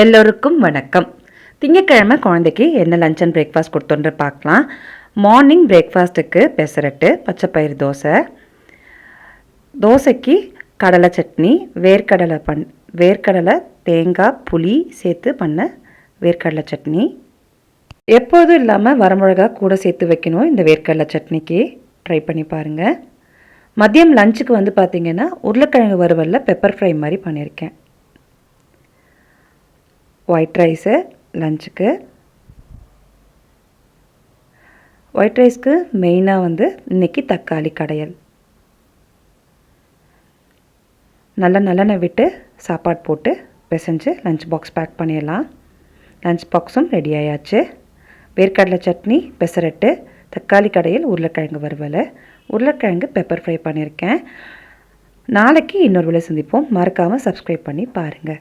எல்லோருக்கும் வணக்கம். திங்கட்கிழமை குழந்தைக்கு என்ன லஞ்ச் அண்ட் பிரேக்ஃபாஸ்ட் கொடுத்தோன்ற பார்க்கலாம். மார்னிங் பிரேக்ஃபாஸ்ட்டுக்கு பெசரட்டு, பச்சைப்பயிறு தோசை, தோசைக்கு கடலை சட்னி, வேர்க்கடலை தேங்காய் புளி சேர்த்து பண்ண வேர்க்கடலை சட்னி. எப்போதும் இல்லாமல் வரமிளகா கூட சேர்த்து வைக்கணும். இந்த வேர்க்கடலை சட்னிக்கு ட்ரை பண்ணி பாருங்கள். மதியம் லஞ்சுக்கு வந்து பார்த்திங்கன்னா உருளைக்கிழங்கு வறுவலில் பெப்பர் ஃப்ரை மாதிரி பண்ணியிருக்கேன். ஒயிட் ரைஸு லஞ்சுக்கு. ஒயிட் ரைஸ்க்கு மெயினாக வந்து இன்றைக்கி தக்காளி கடையல். நல்லெண்ணெய் விட்டு சாப்பாடு போட்டு பிசைஞ்சு லஞ்ச் பாக்ஸ் பேக் பண்ணிடலாம். லஞ்ச் பாக்ஸும் ரெடி ஆயாச்சு. வேர்க்கடலை சட்னி, பெசரட்டு, தக்காளி கடையல், உருளைக்கிழங்கு வறுவல், உருளைக்கிழங்கு பெப்பர் ஃப்ரை பண்ணியிருக்கேன். நாளைக்கு இன்னொரு வேளை சந்திப்போம். மறக்காமல் சப்ஸ்கிரைப் பண்ணி பாருங்கள்.